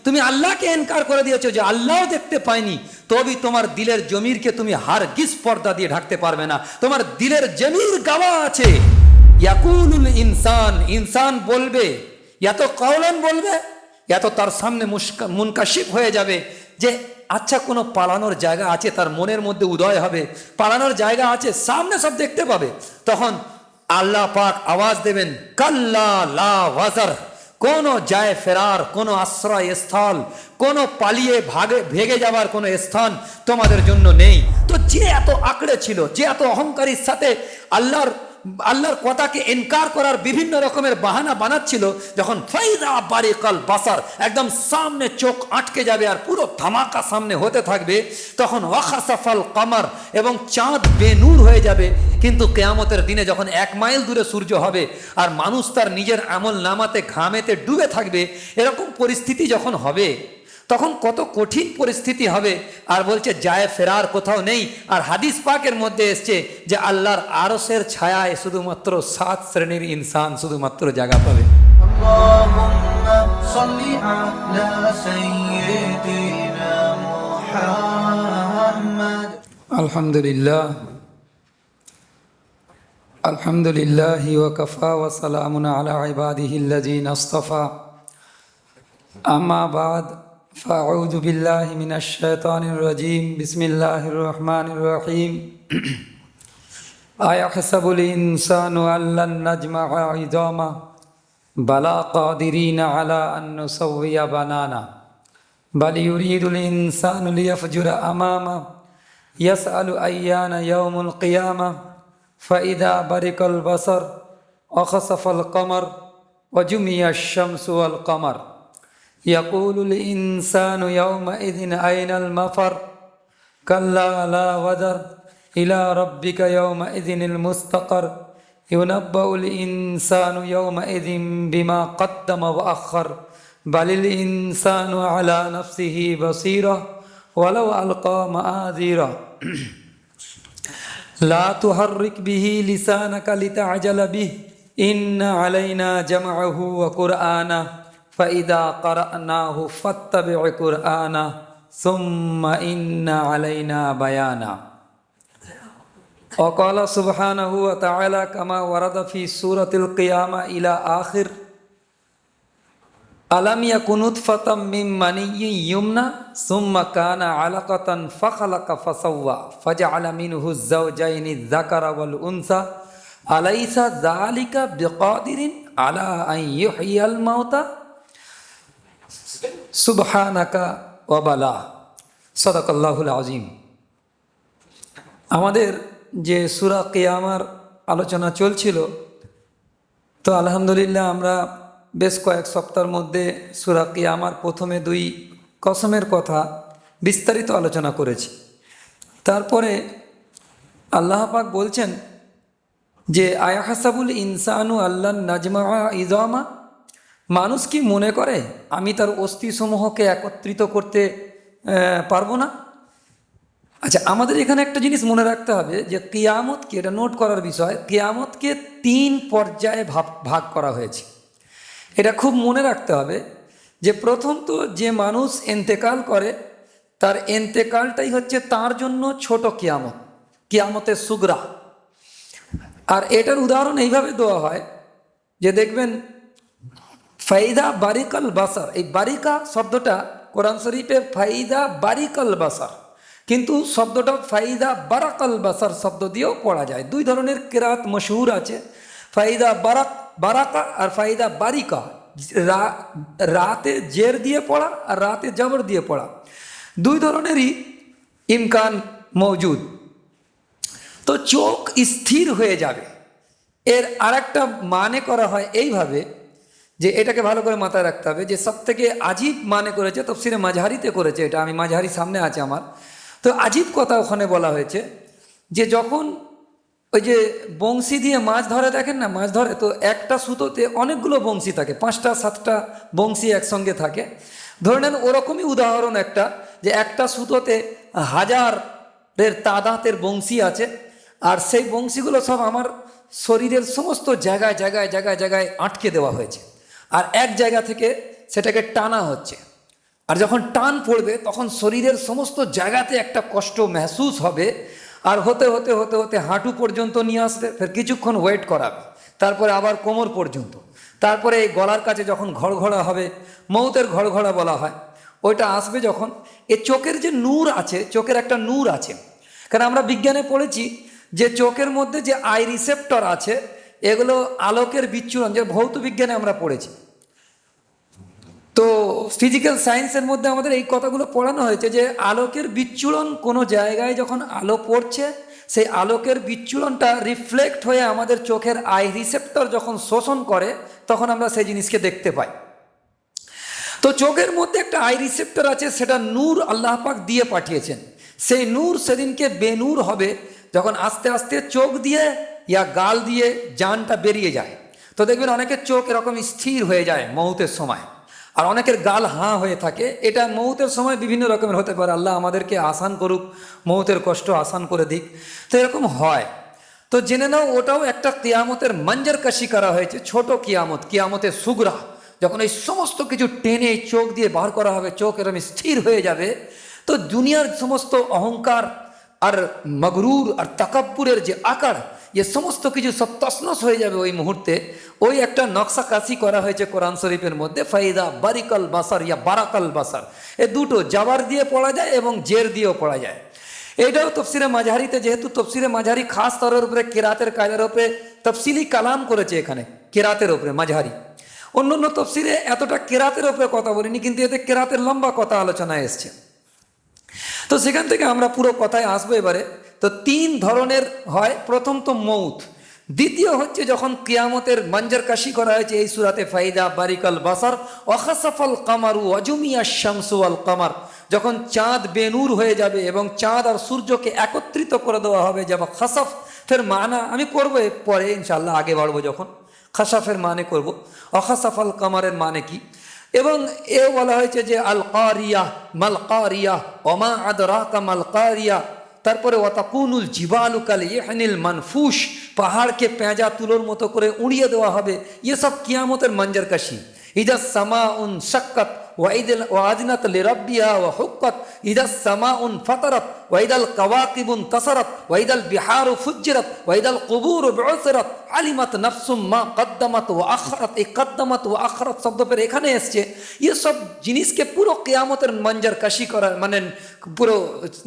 তুমি আল্লাহকে ইনকার করে দিয়েছো যে আল্লাহও দেখতে পায়নি, তবে তোমার দিলের জমিরকে তুমি হারগিজ পর্দা দিয়ে ঢাকতে পারবে না। তোমার দিলের জমির গাওয়া আছে। ইয়াকুলুল ইনসান, ইনসান বলবে, এত কওলান বলবে, এত তার সামনে মুনকাশিফ হয়ে যাবে যে আচ্ছা কোনো পালানোর জায়গা আছে, তার মনের মধ্যে উদয় হবে পালানোর জায়গা আছে, সামনে সব দেখতে পাবে। তখন আল্লাহ পাক আওয়াজ দেবেন, কাল্লা লা ওয়াজার, কোনো যায় ফেরার, কোনো আশ্রয় স্থল, কোনো পালিয়ে ভেগে যাবার কোনো স্থান তোমাদের জন্য নেই। তো যে এত আঁকড়ে ছিল, যে এত অহংকারীর সাথে আল্লাহর কথাকে ইনকার করার বিভিন্ন রকমের বাহানা বানাচ্ছিল, যখন ফাইদা বারিকাল বাসার, একদম সামনে চোখ আটকে যাবে আর পুরো ধামাকা সামনে হতে থাকবে, তখন ওয়াখাসাফাল কামার, এবং চাঁদ বেনূর হয়ে যাবে। কিন্তু কিয়ামতের দিনে যখন 1 মাইল দূরে সূর্য হবে আর মানুষ তার নিজের আমল নামাতে ঘামেতে ডুবে থাকবে, এরকম পরিস্থিতি যখন হবে তখন কত কঠিন পরিস্থিতি হবে। আর বলছে যায় ফেরার কোথাও নেই। আর হাদিস পাকের মধ্যে এসছে যে আল্লাহর আরশের ছায়ায় শুধুমাত্র 7 শ্রেণীর ইনসান শুধুমাত্র জায়গা পাবে। আল্লাহুম্মা সাল্লি আলা সাইয়্যিদিনা মুহাম্মদ। আলহামদুলিল্লাহ, আলহামদুলিল্লাহি ওয়া কাফা ওয়া সালামুন আলা ইবাদিহিল্লাযিনা ইসতাফা। আম্মা বাদ, فأعوذ بالله من الشيطان الرجيم. بسم الله الرحمن الرحيم. أيحسب الإنسان أن لن نجمع عظامه بلى قادرين على أن نسوي بنانه بل يريد الإنسان ليفجر أمامه يسأل أيان يوم القيامة فإذا برق البصر وخسف القمر وجمع الشمس والقمر يقول الإنسان يومئذ أين المفر كلا لا وزر إلى ربك يومئذ المستقر ينبأ الإنسان يومئذ بما قدم وأخر بل الإنسان على نفسه بصيرة ولو ألقى معاذيره لا تحرك به لسانك لتعجل به إن علينا جمعه وقرآنه فإذا قرأناه فاتبع قرآنه ثم إن علينا بيانه وقال سبحانه وتعالى كما ورد في سورة القيامة إلى آخر ألم يكن نطفة من مني يمنى ثم كان علقة فخلق فسوى فجعل منه الزوجين الذكر والأنثى أليس ذلك بقادر على أن يحيي الموتى সুবহানাকা ওয়া বালা সাদাকাল্লাহুল আযীম। আমাদের যে সূরা কিয়ামার আলোচনা চলছিল, তো আলহামদুলিল্লাহ আমরা বেশ কয়েক সপ্তাহের মধ্যে সূরা কিয়ামার প্রথমে 2 কসমের কথা বিস্তারিত আলোচনা করেছি। তারপরে আল্লাহ পাক বলছেন যে আয়াহাসাবুল ইনসানু আল্লান নাজমা ইজামা, মানুষ কি মনে করে আমি তার অস্থিসমূহকে একত্রিত করতে পারবো না? আচ্ছা, আমাদের এখানে একটা জিনিস মনে রাখতে হবে যে কিয়ামতকে, এটা নোট করার বিষয়, কিয়ামতকে 3 পর্যায়ে ভাগ করা হয়েছে। এটা খুব মনে রাখতে হবে যে প্রথম তো যে মানুষ ইন্তেকাল করে তার ইন্তেকালটাই হচ্ছে তার জন্য ছোট কিয়ামত, কিয়ামতের সুগরা। আর এটার উদাহরণ এইভাবে দেওয়া হয় যে দেখবেন ফাইদা বারিকাল বাসার, এই বারিকা শব্দটা কোরআন শরীফে ফাইদা বারিকাল বাসার, কিন্তু শব্দটা ফাইদা বারাকাল বাসার শব্দ দিয়েও পড়া যায়। 2 ধরনের কেরাত মশহুর আছে, ফাইদা বারাকা আর ফাইদা বারিকা। রাতে জের দিয়ে পড়া আর রাতে জবর দিয়ে পড়া, 2 ধরনেরই ইমকান মৌজুদ। তো চোখ স্থির হয়ে যাবে। এর আরেকটা মানে করা হয় এইভাবে, যে এটাকে ভালো করে মাথায় রাখতে হবে যে সবথেকে আজীব মানে করেছে তাফসীরে মাঝহারিতে করেছে, এটা আমি মাঝহারি সামনে আছে আমার। তো আজীব কথা ওখানে বলা হয়েছে যে যখন ওই যে বংশী দিয়ে মাছ ধরে, দেখেন না মাছ ধরে, তো একটা সুতোতে অনেকগুলো বংশী থাকে, 5টা 7টা বংশী একসঙ্গে থাকে। ধরে নেন ওরকমই উদাহরণ একটা, যে একটা সুতোতে 1000-এর তাদাতের বংশী আছে, আর সেই বংশীগুলো সব আমার শরীরের সমস্ত জায়গায় জায়গায় জায়গায় জায়গায় আটকে দেওয়া হয়েছে, আর এক জায়গা থেকে সেটাকে টানা হচ্ছে। আর যখন টান পড়বে তখন শরীরের সমস্ত জায়গাতে একটা কষ্ট মেহসুস হবে, আর হতে হতে হতে হতে হাঁটু পর্যন্ত নিয়ে আসবে, ফের কিছুক্ষণ ওয়েট করাবে, তারপরে আবার কোমর পর্যন্ত, তারপরে এই গলার কাছে যখন ঘড়ঘড়া হবে, মৌতের ঘড়ঘড়া বলা হয়, ওইটা আসবে যখন। এ চোখের যে নূর আছে, চোখের একটা নূর আছে, কারণ আমরা বিজ্ঞানে পড়েছি যে চোখের মধ্যে যে আই রিসেপ্টর আছে, এগুলো আলোকের বিচ্ছুরণ, যে ভৌত বিজ্ঞানে আমরা পড়েছি। তো ফিজিক্যাল সায়েন্সের মধ্যে আমাদের এই কথাগুলো পড়ানো হয়েছে যে আলোকের বিচ্ছুরণ কোনো জায়গায় যখন আলো পড়ছে, সেই আলোকের বিচ্ছুরণটা রিফ্লেক্ট হয়ে আমাদের চোখের আই রিসেপ্টর যখন শোষণ করে, তখন আমরা সেই জিনিসকে দেখতে পাই। তো চোখের মধ্যে একটা আই রিসেপ্টর আছে, সেটা নূর আল্লাহ পাক দিয়ে পাঠিয়েছেন। সেই নূর সেদিনকে বেনূর হবে যখন আস্তে আস্তে চোখ দিয়ে ইয়া গাল দিয়ে জানটা বেরিয়ে যায়। তো দেখবেন অনেকের চোখ এরকম স্থির হয়ে যায় মৌতের সময়, আর অনেকের গাল হাঁ হয়ে থাকে। এটা মৌতের সময় বিভিন্ন রকমের হতে পারে, আল্লাহ আমাদেরকে আসান করুক, মৌতের কষ্ট আসান করে দিক। তো এরকম হয়। তো জেনে নাও ওটাও একটা কিয়ামতের মঞ্জর কাশি করা হয়েছে, ছোট কিয়ামত, কিয়ামতের সুগরা, যখন এই সমস্ত কিছু টেনে চোখ দিয়ে বার করা হবে, চোখ এরকম স্থির হয়ে যাবে। তো দুনিয়ার সমস্ত অহংকার আর মগরুর আর তাকাব্বুরের যে আকার, এ সমস্ত কিছু সব তছনছ হয়ে যাবে ওই মুহূর্তে। ওই একটা নকশা কাশি করা হয়েছে কোরআন শরীফের মধ্যে, ফাইদা বারিকাল বাসার ইয়া বারাকাল বাসার, এ দুটো জাবার দিয়ে পড়া যায় এবং জের দিয়েও পড়া যায়। এইটাও তফসিরে মাঝারিতে, যেহেতু তফসিরে মাঝারি খাস স্তরের উপরে কেরাতের কায়দার উপরে তফসিলি কালাম করেছে, এখানে কেরাতের উপরে মাঝারি। অন্য অন্য তফসিরে এতটা কেরাতের উপরে কথা বলিনি, কিন্তু এতে কেরাতের লম্বা কথা আলোচনায় এসছে। তো সেখান থেকে আমরা পুরো কথায় আসবো এবারে। তো তিন ধরনের হয়, প্রথম তো মৌত, দ্বিতীয় হচ্ছে যখন কিয়ামতের মঞ্জর কাশি করা হয়েছে এই সূরাতে, ফাইদা বারিকাল বাসার ওয়াখাসাফাল কামারু ওয়াজুমিয়া শামসু ওয়াল কামার, যখন চাঁদ বেনূর হয়ে যাবে এবং চাঁদ আর সূর্যকে একত্রিত করে দেওয়া হবে। যেমন খাসাফ ফের মানা আমি করবো পরে ইনশাআল্লাহ, আগে বাড়বো যখন, খাসাফের মানে করব, ওয়াখাসাফাল কামারের মানে কি। এবং এও বলা হয়েছে যে আল কারিয়া মাল কারিয়া ওমা আদরাকা মাল কারিয়া, তারপরে ওয়াতাকুনুল জিবালু কাল ইহনিল মানফুস, পাহাড়কে পেঁজা তুলোর মতো করে উড়িয়ে দেওয়া হবে। এসব কিয়ামতের মঞ্জর কাশি। ইদা সামাউন শাক্কাত ওয়াদিনাত লিরাব্বিহা ওয়া হুক্কাত, ইদা সামাউন ফাতারাত ওয়াইদাল কাওয়াকিবুন তাসারাত ওয়াইদাল বিহারু ফুজ্জিরাত ওয়াইদাল কুবুরু বুসিরাত আলিমাত নাফসুম মা কদ্দামাত ওয়া আখরাত। এই কদ্দামাত ওয়া আখরাত শব্দ পের এখানে এসছে। এসব জিনিসকে পুরো কিয়ামতের মঞ্জর কাশি করা, মানে পুরো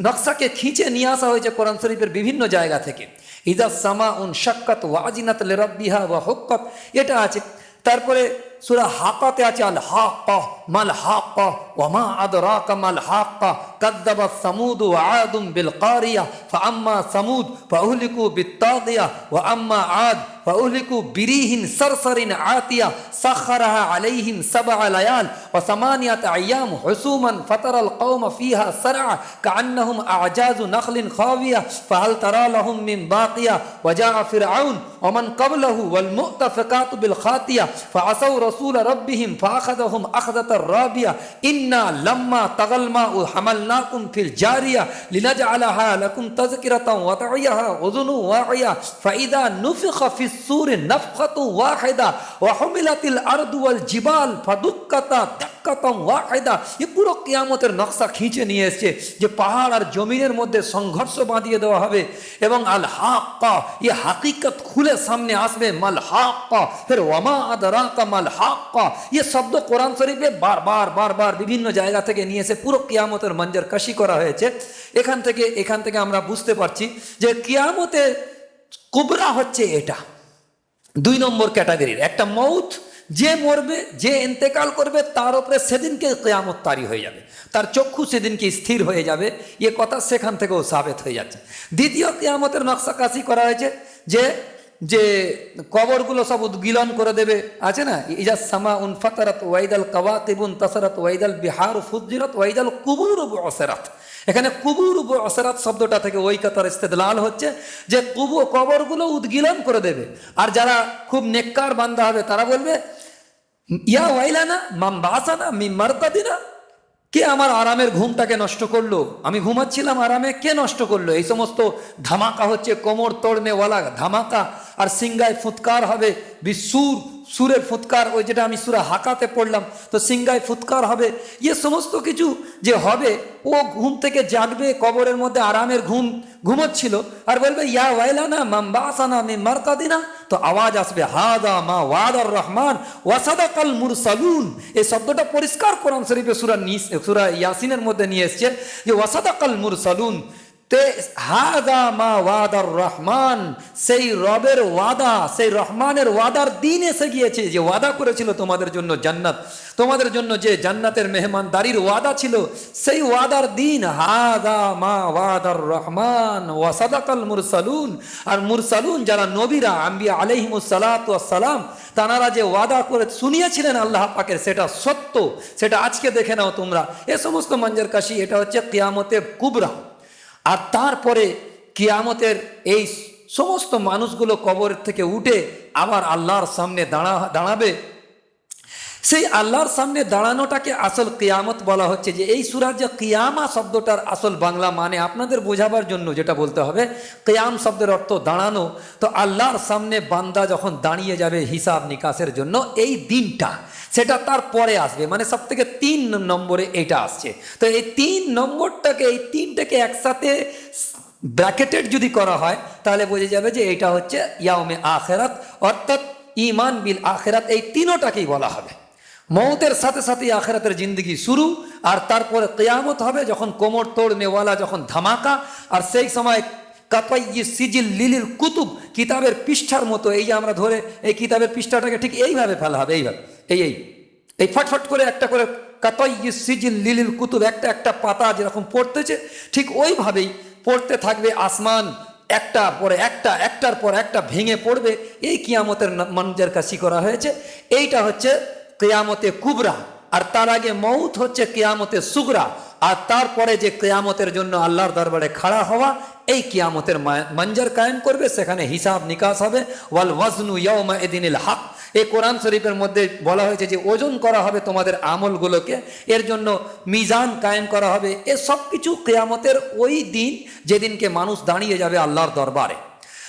নকশাকে খিঁচে নিয়ে আসা হয়েছে কোরআন শরীফের বিভিন্ন জায়গা থেকে। ইদা সামাউন শাক্কাত ওয়াজিনাত লিরাব্বিহা ওয়া হুক্কাত, এটা আছে। তারপরে সূরা হাক্কাতে আছে আল হাক্কা মাল হাক্কা ওয়া মা আদরাকা মাল হাক্কা কাযযাবাত সামুদ ওয়া আদুম বিল কারিয়া ফাআম্মা সামুদ ফাউহলিকু বিত্তাগিয়া ওয়া আম্মা আদ ফাউহলিকু বিরিহিন সারসারিন আতিয়া সাখারাহা আলাইহিম সাবআ লায়াল ওয়া সামানিয়াত আইয়াম হুসুমান ফাতারাল কওমা ফিহা সারআ কাআন্নাহুম আ'জাজু নাখলিন খাওয়িয়া ফাহাল তারা লাহুম মিন বাকিয়া ওয়া জাআ ফিরআউন ওয়া মান ক্বাবলাহু ওয়াল মুতাফিকাতু বিল খাতিয়া ফাআসাউ রাসূল রাব্বিহিম ফাআখাযাহুম আখযাতার রাবিয়া ইন্না লাম্মা তাগাল মাউ হামালনাকুম ফিল জারিয়া লিনাজআলাহা লাকুম তাযকিরাতাও ওয়া তা'iয়াহা উযুনু ওয়া'iয়া ফাইদা নুফিখা ফিস সূরি নাফখাতু ওয়াহিদা ওয়া হুমিলাতিল আরদু ওয়াল জিবাল ফাদুক্কাতা দাক্কাতাও ওয়াহিদা। এই পুরো কিয়ামতের নকশা খিঁচে নিয়ে এসেছে যে পাহাড় আর জমিনের মধ্যে সংঘর্ষ বাঁধিয়ে দেওয়া হবে। এবং আল হাক্কা, এই হাকিকত খুলে সামনে আসবে। মাল হাক্কা, ফির ওয়ামা আদরাকা মাল হাক্কা, এই শব্দ কোরআন শরীফে বারবার বারবার বিভিন্ন জায়গা থেকে নিয়ে এসে পুরো কিয়ামতের মঞ্জর কাশি করা হয়েছে। এখান থেকে আমরা বুঝতে পারছি যে কিয়ামতের কুবরা হচ্ছে এটা, দুই নম্বর ক্যাটাগরির একটা মৌত। যে মরবে, যে ইন্তেকাল করবে, তার উপরে সেদিনকে কিয়ামত তারি হয়ে যাবে, তার চক্ষু সেদিনকে স্থির হয়ে যাবে। এ কথা সেখান থেকেও সাবেত হয়ে যাচ্ছে। দ্বিতীয় কিয়ামতের নকশা কাশি করা হয়েছে যে যে কবরগুলো সব উদ্গীলন করে দেবে, আছে না, ইজা সামা উন ফাতারাত ওয়াইদাল কাওয়াকিবুন তাসারাত ওয়াইদাল বিহারু ফুজ্জিরাত ওয়াইদাল কুবুরু বুসিরাত। এখানে কুবুর বুসিরাত শব্দটা থেকে ওই কথার ইস্তেদলাল হচ্ছে যে কবরগুলো উদ্গীলন করে দেবে। আর যারা খুব নেককার বান্দা হবে তারা বলবে ইয়া ওয়াইলানা মাম বাসানা মিন মারকাদিনা, কে আমার আরামের ঘুমটাকে নষ্ট করলো, আমি ঘুমাচ্ছিলাম আরামে, কে নষ্ট করলো। এই সমস্ত ধামাকা হচ্ছে কোমর তোড়নেওয়ালা ধামাকা, আর সিংগায় ফুৎকার হবে, বিসুর সুরের ফুৎকার, ওই যেটা আমি সূরা হাকাতে পড়লাম, তো সিংগায় ফুৎকার হবে, ইয়ে সমস্ত কিছু যে হবে, ও ঘুম থেকে জাগবে, কবরের মধ্যে আরামের ঘুমোচ্ছিল, আর বলবে ইয়া ওয়াইলানা মান বাসানা মিন মারকাদিনা, তো আওয়াজ আসবে হাদা মা ওয়াদার রহমান ওয়া সাদাকাল মুরসালুন। এই শব্দটা পরিষ্কার কোরআন শরীফে সূরা ইয়াসিনের মধ্যে নিয়ে এসেছে যে ওয়া সাদাকাল মুরসালুন, তে হাদা মা ওয়াদার রহমান, সেই রবের ওয়াদা, সেই রহমানের ওয়াদার দিন এসে গিয়েছে, যে ওয়াদা করেছিল তোমাদের জন্য জান্নাত, তোমাদের জন্য যে জান্নাতের মেহমানদারির ওয়াদা ছিল, সেই ওয়াদার দিন। হাদা মা ওয়াদার রহমান ওয়া সাদাকাল মুরসালুন। আর মুরসালুন যারা নবীরা, আম্বিয়া আলাইহিমুস সালাতু ওয়াস সালাম, তানারা যে ওয়াদা করে শুনিয়েছিলেন আল্লাহ পাকের, সেটা সত্য, সেটা আজকে দেখে নাও তোমরা। এ সমস্ত মঞ্জর কাশি, এটা হচ্ছে কিয়ামতে কুবরা। আর তারপরে কিয়ামতের এই সমস্ত মানুষগুলো কবর থেকে উঠে আবার আল্লাহর সামনে দাঁড়াবে। সেই আল্লাহর সামনে দাঁড়ানোটাকে আসল কিয়ামত বলা হচ্ছে। যে এই সূরার যে কিয়ামা শব্দটার আসল বাংলা মানে আপনাদের বোঝাবার জন্য যেটা বলতে হবে, কিয়াম শব্দের অর্থ দাঁড়ানো। তো আল্লাহর সামনে বান্দা যখন দাঁড়িয়ে যাবে হিসাব নিকাশের জন্য, এই দিনটা সেটা তারপরে আসবে, মানে সব থেকে 3 নম্বরে এটা আসছে। তো এই 3 নম্বরটাকে, এই 3টাকে একসাথে ব্র্যাকেটেড যদি করা হয়, তাহলে বোঝা যাবে যে এটা হচ্ছে ইয়াউমে আখিরাত, অর্থাৎ ঈমান বিল আখিরাত। এই তিনোটাকেই বলা হবে। মৌতের সাথে সাথে আখিরাতের জিন্দগি শুরু, আর তারপরে কিয়ামত হবে যখন কোমর তোড়নেওয়ালা যখন ধামাকা, আর সেই সময় কাতাইয়ি সিজিল লিলিল কুতুব, কিতাবের পৃষ্ঠার মতো, এই যে আমরা ধরে এই কিতাবের পৃষ্ঠাটাকে ঠিক এইভাবে ফেলা হবে, এইভাবে এই ফটফট করে একটা করে কাতাইয়ি সিজিল লিলিল কুতুব, একটা পাতা যেরকম পড়তেছে, ঠিক ওইভাবেই পড়তে থাকবে আসমান, একটার পর একটা ভেঙে পড়বে। এই কিয়ামতের মঞ্জর কাশি করা হয়েছে। এইটা হচ্ছে কিয়ামতে কুবরা। আর তার আগে মৌত হচ্ছে কিয়ামতে সুগরা। আর তারপরে যে কিয়ামতের জন্য আল্লাহর দরবারে খাড়া হওয়া, এই কিয়ামতের মঞ্জর কায়েম করবে, সেখানে হিসাব নিকাশ হবে। ওয়াল ওয়াজনু ইয়াউমা ইদিনিল হক। এই কোরআন শরীফের মধ্যে বলা হয়েছে যে ওজন করা হবে তোমাদের আমলগুলোকে, এর জন্য মিজান কায়েম করা হবে। এ সব কিছু কিয়ামতের ওই দিন, যেদিনকে মানুষ দাঁড়িয়ে যাবে আল্লাহর দরবারে।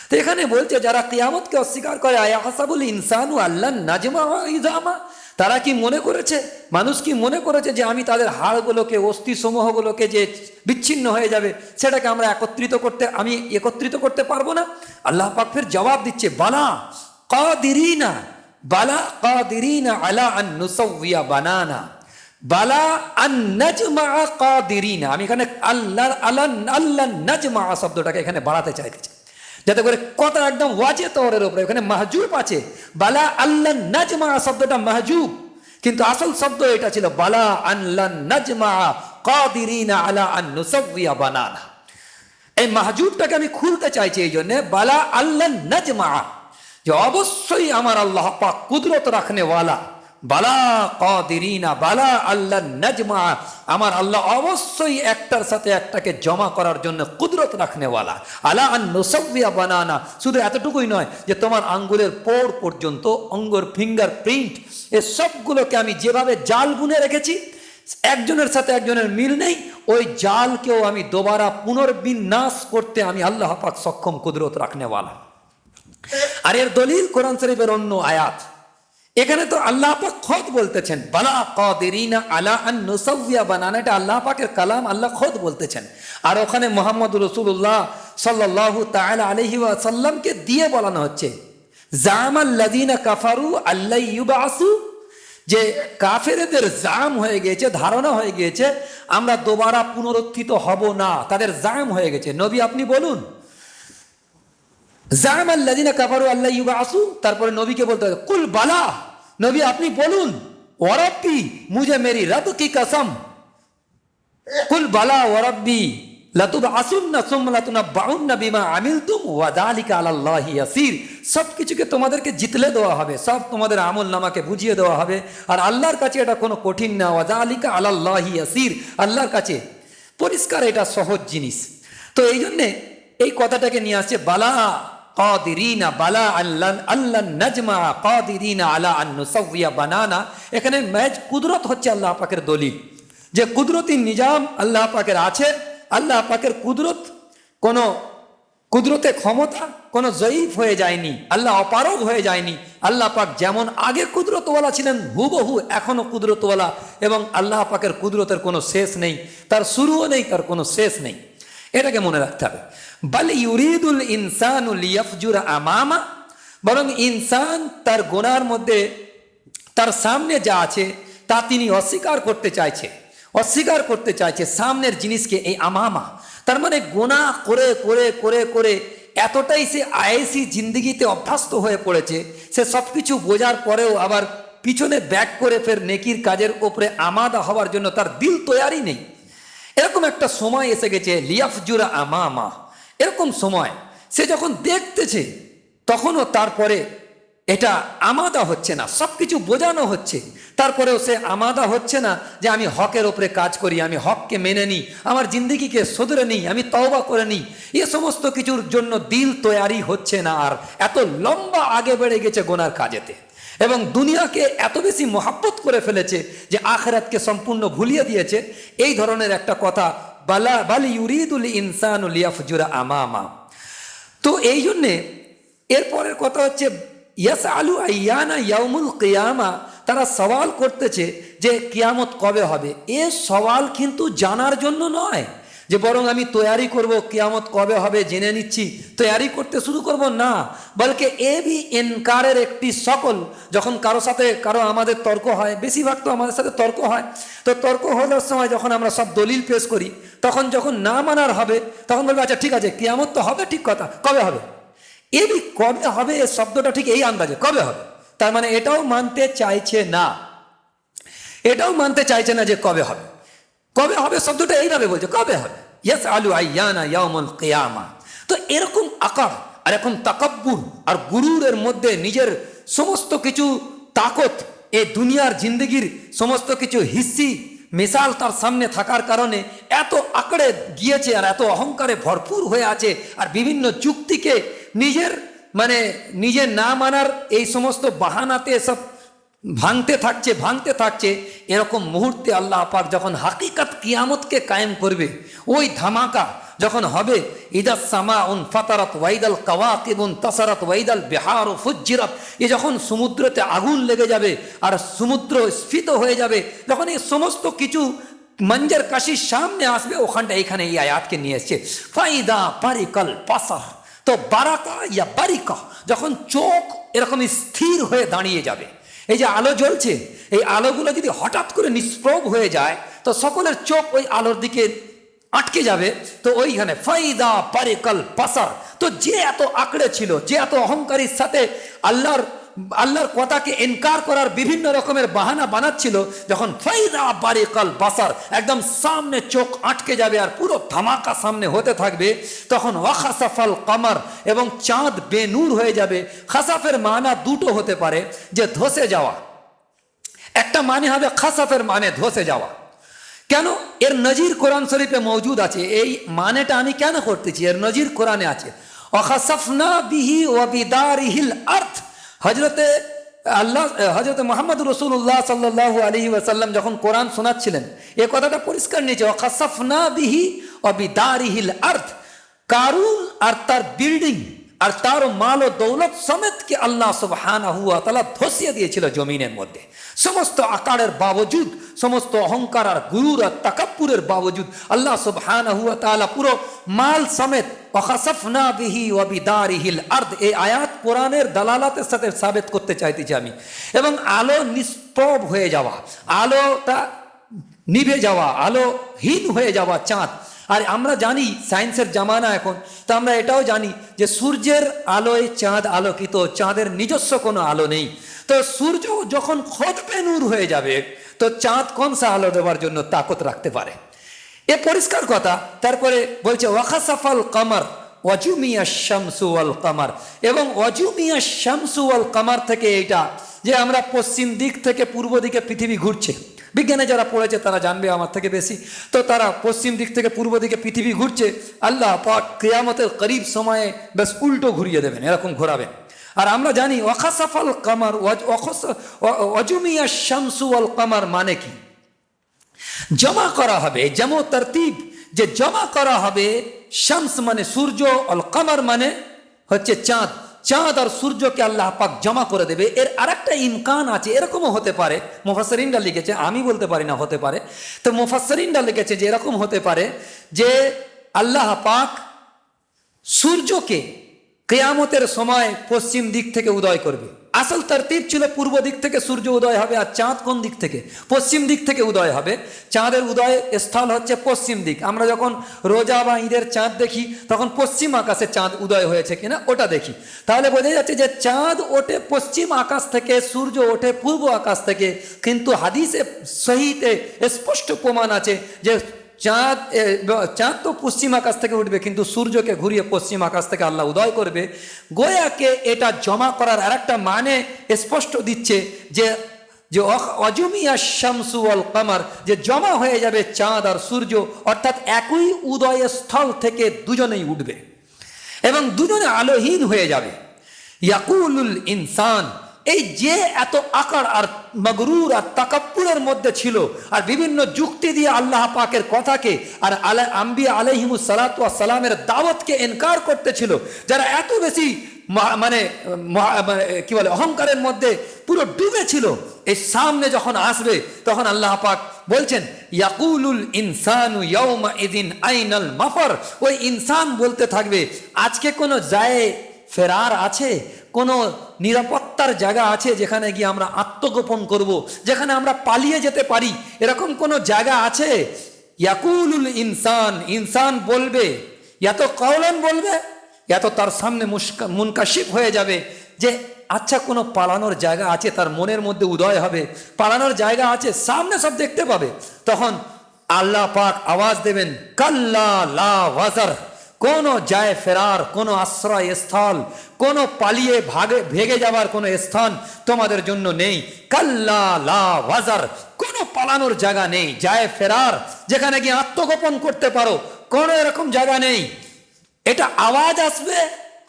তো এখানে বলছে যারা কিয়ামতকে অস্বীকার করে, আয়াহাসাবুল ইনসানু আল্লান নাজমা ইজামা, তারা কি মনে করেছে, মানুষ কি মনে করেছে যে আমি তাদের হাড়গুলোকে, অস্থি সমূহগুলোকে যে বিচ্ছিন্ন হয়ে যাবে, সেটাকে আমরা একত্রিত করতে পারবো না? আল্লাহ পাক ফের জবাব দিচ্ছে, বালা কাদিরিনা আলা আন নুসাউইয়া বানানা, বালা আন নাজমা কাদিরিনা। আমি এখানে আল্লাহ নাজমা শব্দটাকে এখানে বাড়াতে চাইছি, যাতে করে কথা একদম ওয়াজে তওরের উপরে। এখানে মাহজুব আছে, বালা আল্লাহ নাজমা শব্দটা মাহজুব, কিন্তু আসল শব্দ এটা ছিল বালা আল্লাহ নাজমা কাদিরিনা আলা আন নুসাউইয়া বানানা। এই মাহজুবটাকে আমি খুলতে চাইছি এই জন্য, বালা আল্লাহ নাজমা, যে অবশ্যই আমার আল্লাহ পাক কুদরত রাখনে ওয়ালা, বালা কাদিরিনা বালা আল্লাহ নাজমা, আমার আল্লাহ অবশ্যই একটার সাথে একটাকে জমা করার জন্য কুদরত রাখনে ওয়ালা, আলা আন নুসাউইয়া বানানা। শুধু এতটুকুই নয় যে তোমার আঙ্গুলের পোর পর্যন্ত, অঙ্গুর ফিঙ্গার প্রিন্ট, এ সবগুলোকে আমি যেভাবে জাল বুনে রেখেছি, একজনের সাথে একজনের মিল নেই, ওই জালকেও আমি দোবারা পুনর্বিন্যাস করতে আমি আল্লাহ পাক সক্ষম, কুদরত রাখনে ওয়ালা। আর এর দলিল কোরআন শরীফের অন্য আয়াত। এখানে তো আল্লাহ পাক খোদ বলতেছেন বালা কাদিরিনা আলা আন নুসাউইয়া বানানা, এটা আল্লাহ পাকের কালাম, আল্লাহ খোদ বলতেছেন। আর ওখানে মুহাম্মদ রাসূলুল্লাহ সাল্লাল্লাহু তাআলা আলাইহি ওয়াসাল্লামকে দিয়ে বলানো হচ্ছে, জামাল্লাযিনা কাফারু আল্লা ইউবাসু, যে কাফেরদের জাম হয়ে গিয়েছে, ধারণা হয়ে গিয়েছে আমরা দোবারা পুনরুত্থিত হব না, তাদের জাম হয়ে গেছে। নবী আপনি বলুন, জামাল্লাযিনা কাফারু আল্লা ইউবাসু, তারপরে নবীকে বলতে হবে কুল বালা, নবী আপনি বলুন, ওয়া রাব্বি মুঝে মেরি রব কি কসম, কুল বালা ওয়া রাব্বি লাতুবআসুন্না সুম্মা লাতুনাব্বাউন্না বিমা আমিলতুম ওয়া যালিকা আলাল্লাহি ইয়াসির। সব কিছুকে তোমাদেরকে জিতলে দেওয়া হবে, সব তোমাদের আমল নামাকে বুঝিয়ে দেওয়া হবে, আর আল্লাহর কাছে এটা কোনো কঠিন না। ওয়া যালিকা আলাল্লাহি ইয়াসির, আল্লাহর কাছে পরিষ্কার, এটা সহজ জিনিস। তো এই জন্যে এই কথাটাকে নিয়ে আসছে বালা কাদিরিনা বালা আল্লাহ নাজমা কাদিরিনা আলা আন নুসাউইয়া বানানা। এখানে ম্যাজ কুদরত হচ্ছে আল্লাহ পাকের দলিল, যে কুদরতি নিজাম আল্লাহ পাকের আছে। আল্লাহ পাকের কুদরত কুদরতে ক্ষমতা কোনো জয়ীফ হয়ে যায়নি, আল্লাহ অপারগ হয়ে যায়নি। আল্লাহ পাক যেমন আগে কুদরতওয়ালা ছিলেন হুবহু এখনও কুদরতওয়ালা, এবং আল্লাহ পাকের কুদরতের কোনো শেষ নেই, তার শুরুও নেই, তার কোনো শেষ নেই। এটাকে মনে রাখতে হবে। বাল ইউরিদুল ইনসানু লিয়াফজুরা আমামা, বরং ইনসান তার গোনার মধ্যে তার সামনে যা আছে তা তিনি অস্বীকার করতে চাইছে সামনের জিনিসকে, এই আমামা। তার মানে গোনা করে করে করে করে এতটাই সে আয়েসি জিন্দগিতে অভ্যস্ত হয়ে পড়েছে, সে সব কিছু বোঝার পরেও আবার পিছনে ব্যাক করে ফের নেকির কাজের ওপরে আমাদা হওয়ার জন্য তার দিল তৈয়ারি নেই। এরকম একটা সময় এসে গেছে লিয়াফজুরা আমামা, এরকম সময় সে যখন দেখতেছে তখনও তারপরে এটা আমাদা হচ্ছে না, সব কিছু বোঝানো হচ্ছে, তারপরেও সে আমাদা হচ্ছে না যে আমি হকের ওপরে কাজ করি, আমি হককে মেনে নিই, আমার জিন্দিগিকে শুধরে নিই, আমি তওবা করে নিই। এ সমস্ত কিছুর জন্য দিল তৈয়ারি হচ্ছে না, আর এত লম্বা আগে বেড়ে গেছে গোনার কাজেতে, এবং দুনিয়াকে এত বেশি মহাব্বত করে ফেলেছে যে আখিরাতকে সম্পূর্ণ ভুলিয়ে দিয়েছে। এই ধরনের একটা কথা, বাল ইউরিদুল ইনসানু লিয়াফজুরা আমামা। তো এই জন্যে এরপরের কথা হচ্ছে ইয়াসআলু আইয়ানা ইয়াউমুল কিয়ামা, তারা সওয়াল করতেছে যে কিয়ামত কবে হবে। এ সওয়াল কিন্তু জানার জন্য নয় যে বরং আমি তৈয়ারি করব কিয়ামত কবে হবে জেনে নিচ্ছি, তৈয়ারি করতে শুরু করব, না, বলকে এ বি ইনকারের একটি সকল। যখন কারো আমাদের তর্ক হয়, বেশিরভাগ তো আমাদের সাথে তর্ক হয়, তো তর্ক হওয়ার সময় যখন আমরা সব দলিল পেশ করি, তখন যখন না মানার হবে তখন বলবে আচ্ছা ঠিক আছে কিয়ামত তো হবে, ঠিক কথা, কবে হবে? এবি কবে হবে এ শব্দটা ঠিক এই আন্দাজে, কবে হবে। তার মানে এটাও মানতে চাইছে না যে কবে হবে। কবে হবে শব্দটা এইভাবে বলছে, কবে হবে, ইয়াসআলু আইয়ানা ইয়াউমুল কিয়ামা। তো এরকম আকার আর এখন তাকাব্বুর আর গুরুরের মধ্যে নিজের সমস্ত কিছু তাকত, এ দুনিয়ার জিন্দগির সমস্ত কিছু হিস্সি মিসাল তার সামনে থাকার কারণে এত আঁকড়ে গিয়েছে আর এত অহংকারে ভরপুর হয়ে আছে, আর বিভিন্ন যুক্তিকে নিজের না মানার এই সমস্ত বাহানাতে সব ভাঙতে থাকছে। এরকম মুহূর্তে আল্লাহ পাক যখন হাকিকাত কিয়ামতকে কায়েম করবে, ওই ধামাকা যখন হবে, ইদা সামাউন ফাতারাত ওয়াইদাল কাওয়াকিবুন তাসারাত ওয়াইদাল বিহারু ফুজ্জিরাত, এ যখন সমুদ্রতে আগুন লেগে যাবে আর সমুদ্র স্ফীত হয়ে যাবে, যখন এই সমস্ত কিছু মঞ্জর কাশির সামনে আসবে, ওখানটা এখানে এই আয়াতকে নিয়ে এসছে ফাইদা বারিকাল বাসার। তো বারাকা ইয়া বারিকা, যখন চোখ এরকম স্থির হয়ে দাঁড়িয়ে যাবে, এই যে আলো জ্বলছে, এই আলোগুলো যদি হঠাৎ করে নিষ্প্রভ হয়ে যায় তো সকলের চোখ ওই আলোর দিকে আটকে যাবে। তো ওইখানে ফাইদা বারিকাল বাসার, তো যে এত আঁকড়ে ছিল, যে এত অহংকারীর সাথে আল্লাহর কথাকে ইনকার করার বিভিন্ন রকমের বাহানা বানাচ্ছিল, যখন ফাইদা বারিকাল বাসার একদম সামনে চোখ আটকে যাবে আর পুরো ধামাকা সামনে হতে থাকবে, তখন ওয়াখাসাফাল কামার, এবং চাঁদ বেনূর হয়ে যাবে। খাসাফের মানা দুটো হতে পারে, যে ধসে যাওয়া, একটা মানে হবে খাসাফের মানে ধসে যাওয়া। কেন? এর নজির কোরআন শরীফে মৌজুদ আছে। এই মানেটা আমি কেন করতেছি, এর নজির কোরআনে আছে। ওয়াখাসাফনা বিহি ওয়া বিদারিহিল আরদ, হজরত মোহাম্মদ রসুল্লাহ সাল্লাল্লাহু আলাইহি ওয়াসাল্লাম যখন কোরআন শোনাচ্ছিলেন, এ কথাটা পরিষ্কার নিয়েছে, ওয়াখাসাফনা বিহি ওয়া বিদারিহিল আরদ, কারুন আর তার বিল্ডিং আর তার মাল ও দৌলত সমেতকে আল্লাহ সুবহানাহু ওয়া তাআলা ধসিয়ে দিয়েছিল জমিনের মধ্যে। সমস্ত আকারের বাবজুদ, সমস্ত অহংকার আর গুরুর আর তাকাব্বুরের বাবজুদ আল্লাহ সুবহানাহু ওয়া তাআলা পুরো মাল সমেত ওয়াখাসাফনা বিহি ওয়া বিদারিহিল আরদ, এই আয়াত কোরআনের দালালাতের সাথে সাবিত করতে চাইতেছি আমি। এবং আলো নিষ্প্রভ হয়ে যাওয়া, আলোটা নিভে যাওয়া, আলোহীন হয়ে যাওয়া চাঁদ। আর আমরা জানি সায়েন্সের জামানা এখন, তো আমরা এটাও জানি যে সূর্যের আলোয় চাঁদ আলোকিত, চাঁদের নিজস্ব কোনো আলো নেই। তো সূর্য যখন খোদবে নূর হয়ে যাবে, তো চাঁদ কোন সা আলো দেওয়ার জন্য তাকত রাখতে পারে? এ পরিষ্কার কথা। তারপরে বলছে ওয়াখাসাফাল কামার ওয়াজুমিয়া শামসু ওয়াল কামার, এবং ওয়াজুমিয়া শামসু ওয়াল কামার থেকে এইটা যে আমরা পশ্চিম দিক থেকে পূর্ব দিকে পৃথিবী ঘুরছে, বিজ্ঞানে যারা পড়েছে তারা জানবে আমার থেকে বেশি। তো তারা পশ্চিম দিক থেকে পূর্ব দিকে পৃথিবী ঘুরছে, আল্লাহ পাক কিয়ামতের করিব সময়ে বেশ উল্টো ঘুরিয়ে দেবেন, এরকম ঘোরাবেন। আর আমরা জানি ওয়াখাসাফাল কামার ওয়াজুমিয়া শামসু ওয়াল কামার মানে কি? জমা করা হবে, যেমন তরতিব যে জমা করা হবে, শামস মানে সূর্য, অল কামার মানে হচ্ছে চাঁদ, চাঁদ আর সূর্যকে আল্লাহ পাক জমা করে দেবে। এর আরেকটা ইমকান আছে, এরকমও হতে পারে, মুফাসসিরিনরা লিখেছে, আমি বলতে পারি না হতে পারে, তো মুফাসসিরিনরা লিখেছে যে এরকম হতে পারে যে আল্লাহ পাক সূর্যকে কিয়ামতের সময় পশ্চিম দিক থেকে উদয় করবে। আসল তারতিব ছিল পূর্ব দিক থেকে সূর্য উদয় হবে, আর চাঁদ কোন দিক থেকে? পশ্চিম দিক থেকে উদয় হবে। চাঁদের উদয় স্থল হচ্ছে পশ্চিম দিক। আমরা যখন রোজা বা ঈদের চাঁদ দেখি তখন পশ্চিম আকাশে চাঁদ উদয় হয়েছে কিনা ওটা দেখি। তাহলে বোঝা যাচ্ছে যে চাঁদ ওঠে পশ্চিম আকাশ থেকে, সূর্য ওঠে পূর্ব আকাশ থেকে। কিন্তু হাদিসে সহিতে স্পষ্ট প্রমাণ আছে যে চাঁদ তো পশ্চিম আকাশ থেকে উঠবে, কিন্তু সূর্যকে ঘুরিয়ে পশ্চিম আকাশ থেকে আল্লাহ উদয় করবে। গোয়াকে এটা জমা করার আরেকটা মানে স্পষ্ট দিচ্ছে যে অজমিয়া শামসু ওয়াল কামার, যে জমা হয়ে যাবে চাঁদ আর সূর্য, অর্থাৎ একই উদয় স্থল থেকে দুজনেই উঠবে এবং দুজনে আলোহীন হয়ে যাবে। ইয়াকুলুল ইনসান, এই যে এত আকার আর মগরুর আর তাকাব্বুরের মধ্যে ছিল, আর বিভিন্ন যুক্তি দিয়ে আল্লাহ পাকের কথাকে আর আম্বিয়া আলাইহিমুস সালাতু ওয়াস সালামের দাওয়াতকে ইনকার করতেছিল, যারা এত বেশি মানে কি বলে অহংকারের মধ্যে পুরো ডুবে ছিল, এই সামনে যখন আসবে তখন আল্লাহ পাক বলছেন ইয়াকুলুল ইনসানু ইয়াউমা ইদিন আইনাল মাফার, ওই ইনসান বলতে থাকবে আজকে কোনো যায় ফেরার আছে, কোনো নিরাপত্তার জায়গা আছে যেখানে গিয়ে আমরা আত্মগোপন করব, যেখানে আমরা পালিয়ে যেতে পারি, এরকম কোনো জায়গা আছে? ইয়াকুলুল ইনসান, ইনসান বলবে, এত কওলান বলবে, এত তার সামনে মুনকাশিফ হয়ে যাবে যে আচ্ছা কোনো পালানোর জায়গা আছে, তার মনের মধ্যে উদয় হবে পালানোর জায়গা আছে, সামনে সব দেখতে পাবে। তখন আল্লাহ পাক আওয়াজ দেবেন কাল্লা লা ওয়াজার, কোনো যায় ফেরার, কোনো আশ্রয় স্থল, কোনো পালিয়ে ভেগে যাবার কোনো স্থান তোমাদের জন্য নেই। কাল্লা লা ওয়াজার, কোনো পালানোর জায়গা নেই, যায় ফেরার যেখানে গিয়ে আত্মগোপন করতে পারো, কোনো এরকম জায়গা নেই। এটা আওয়াজ আসবে,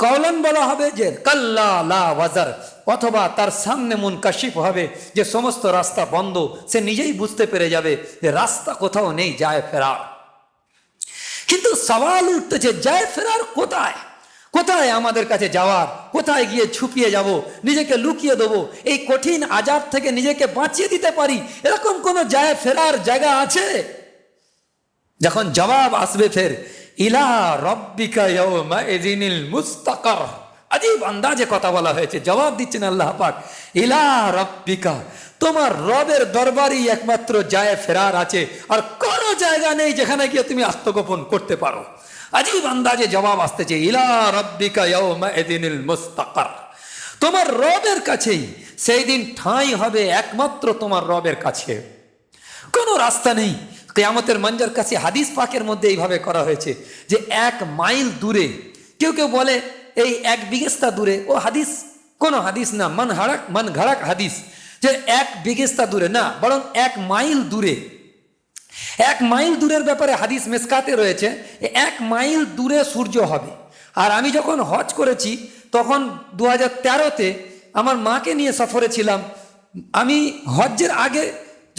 কওলান বলা হবে যে কাল্লা লা ওয়াজার, অথবা তার সামনে মুনকাশিফ হবে যে সমস্ত রাস্তা বন্ধ, সে নিজেই বুঝতে পেরে যাবে যে রাস্তা কোথাও নেই যায় ফেরার। কিন্তু সওয়াল উঠতেছে যায় ফেরার কোথায়? কোথায় আমাদের কাছে যাওয়ার? কোথায় গিয়ে ছুপিয়ে যাব, নিজেকে লুকিয়ে দেবো, এই কঠিন আযাব থেকে নিজেকে বাঁচিয়ে দিতে পারি, এরকম কোনো যায় ফেরার জায়গা আছে? যখন জবাব আসবে ফের ইলা রব্বিকা ইয়াউমা ইযিনিল মুস্তাকার, আজীব আন্দাজে কথা বলা হয়েছে, জবাব দিচ্ছেন আল্লাহ পাক ইলা রব্বিকা, তোমার রবের দরবারই একমাত্র যায় ফেরার আছে, আর কোনো জায়গা নেই যেখানে গিয়ে তুমি আত্মগোপন করতে পারো। আজীব আন্দাজে জবাব আসতেছে ইলা রব্বিকা ইয়াউমা ইযিনিল মুস্তাকার, তোমার রবের কাছেই সেই দিন ঠাঁই হবে, একমাত্র তোমার রবের কাছে, কোনো রাস্তা নেই। কিয়ামতের মঞ্জার কাছে হাদিস পাকের মধ্যে এইভাবে করা হয়েছে যে 1 মাইল দূরে, কেউ কেউ বলে এই 1 বিঘেস্তা দূরে, ও হাদিস কোনো হাদিস না, মান ঘাড়াক হাদিস, যে 1 বিঘেস্তা দূরে না, বরং 1 মাইল দূরে। 1 মাইল দূরের ব্যাপারে হাদিস মেসকাতে রয়েছে, 1 মাইল দূরে সূর্য হবে। আর আমি যখন হজ করেছি তখন 2013-তে আমার মাকে নিয়ে সফরে ছিলাম। আমি হজ্জের আগে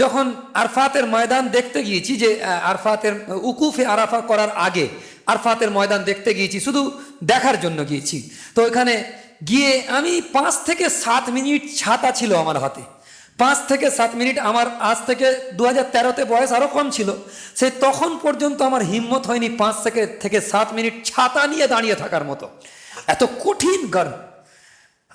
যখন আরফাতের ময়দান দেখতে গিয়েছি, যে আরফাতের উকুফে আরাফা করার আগে আরফাতের ময়দান দেখতে গিয়েছি, শুধু দেখার জন্য গিয়েছি। তো ওখানে গিয়ে আমি 5 থেকে 7 মিনিট ছাতা ছিল আমার হাতে, 5 থেকে 7 মিনিট। আমার আজ থেকে 2013-তে বয়স আরও কম ছিল, সে তখন পর্যন্ত আমার হিম্মত হয়নি 5 থেকে 7 মিনিট ছাতা নিয়ে দাঁড়িয়ে থাকার মতো, এত কঠিন গরম।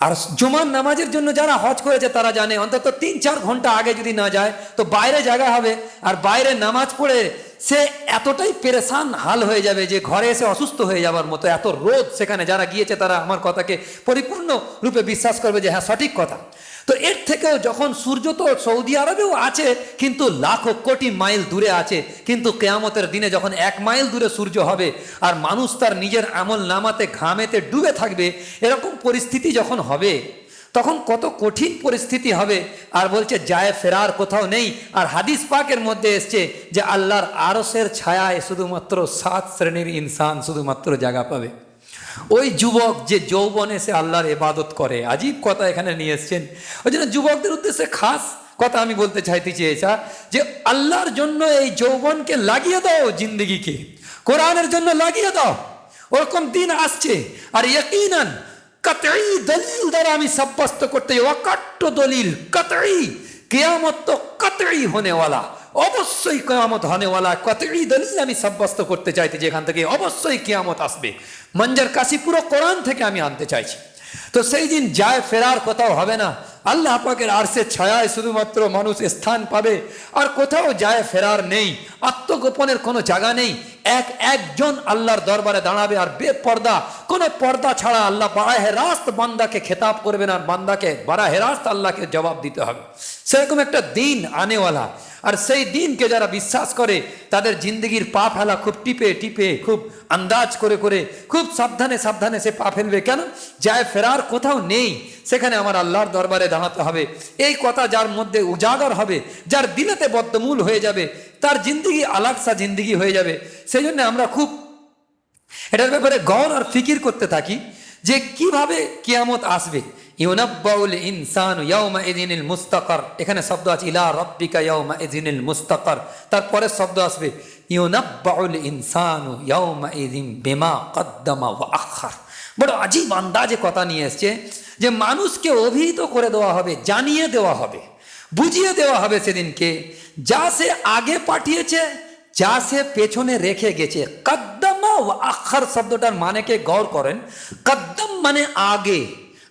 আর জুমার নামাজের জন্য যারা হজ করেছে তারা জানে অন্তত 3-4 ঘন্টা আগে যদি না যায় তো বাইরে জায়গা হবে, আর বাইরে নামাজ পড়ে সে এতটাই পেরেশান হাল হয়ে যাবে যে ঘরে এসে অসুস্থ হয়ে যাবার মতো এত রোদ। সেখানে যারা গিয়েছে তারা আমার কথাকে পরিপূর্ণ রূপে বিশ্বাস করবে যে হ্যাঁ সঠিক কথা। তো এর থেকেও যখন সূর্য তো সৌদি আরবেও আছে কিন্তু লাখো কোটি মাইল দূরে আছে, কিন্তু কিয়ামতের দিনে যখন 1 মাইল দূরে সূর্য হবে আর মানুষ তার নিজের আমল নামাতে ঘামেতে ডুবে থাকবে, এরকম পরিস্থিতি যখন হবে তখন কত কঠিন পরিস্থিতি হবে। আর বলছে যায় ফেরার কোথাও নেই। আর হাদিস পাকের মধ্যে এসছে যে আল্লাহর আরশের ছায়ায় শুধুমাত্র 7 শ্রেণীর ইনসান শুধুমাত্র জায়গা পাবে। ওই যুবক যে যৌবনে সে আল্লাহর ইবাদত করে, আজীব কথা এখানে নিয়ে এসছেন। ওই জন্য যুবকদের উদ্দেশ্যে খাস কথা আমি বলতে চাইতে চেয়েছা যে আল্লাহর জন্য এই যৌবনকে লাগিয়ে দাও, জিন্দগিকে কোরআনের জন্য লাগিয়ে দাও। ওরকম দিন আসছে। আর ইয়াকিনান কতই দলিল দ্বারা আমি সাব্যস্ত করতে, ওয়াকাট্ট দলিল কতই, কিয়ামত তো কতই হোনেওয়ালা, অবশ্যই কিয়ামত হোনেওয়ালা, কতই দলিল আমি সাব্যস্ত করতে চাইতে যে এখান থেকে অবশ্যই কিয়ামত আসবে। মঞ্জার কাশি পুরো কোরআন থেকে আমি আনতে চাইছি। তো সেই দিন যায় ফেরার কোথাও হবে না, আল্লাহ পাকের আরশের ছায়ায় শুধুমাত্র মানুষ স্থান পাবে, আর কোথাও যায় ফেরার নেই, আত্মগোপনের কোনো জায়গা নেই। একজন আল্লাহর দরবারে দাঁড়াবে, আর বেপর্দা, কোনো পর্দা ছাড়া আল্লাহ বারাহে রাস্ত বান্দাকে খেতাব করবেন, আর বান্দাকে বারাহে রাস্ত আল্লাহকে জবাব দিতে হবে। সেরকম একটা দিন আনেওয়ালা। আর সেই দিনকে যারা বিশ্বাস করে তাদের জিন্দগির পা ফেলা খুব টিপে টিপে, খুব আন্দাজ করে করে, খুব সাবধানে সাবধানে সে পা ফেলবে। কেন? যায় ফেরার কোথাও নেই, সেখানে আমার আল্লাহর দরবারে দাঁড়াতে হবে। এই কথা যার মধ্যে উজাগর হবে, যার দিলেতে বদ্ধমূল হয়ে যাবে, তার জিন্দগি আলাদা জিন্দগি হয়ে যাবে। সেই জন্য আমরা খুব এটার ব্যাপারে গৌর আর ফিকির করতে থাকি যে কিভাবে কিয়ামত আসবে। ইউনাব্বাউল ইনসানু ইয়াউমা ইযিনিল মুস্তাকার, এখানে শব্দ আছে ইলা রাব্বিকা ইয়াউমা ইযিনিল মুস্তাকার, তারপরে শব্দ আসবে ইউনাব্বাউল ইনসানু ইয়াউমা ইযিন বিমা কদ্দামা ওয়া আখার। বড় আজীব আন্দাজে কথা নিয়ে এসছে যে মানুষকে অভিহিত করে দেওয়া হবে, জানিয়ে দেওয়া হবে, বুঝিয়ে দেওয়া হবে সেদিনকে যা সে আগে পাঠিয়েছে, যা সে পেছনে রেখে গেছে। কদ্দামা ওয়া আখার শব্দটার মানেকে গৌর করেন। কদ্দম মানে আগে,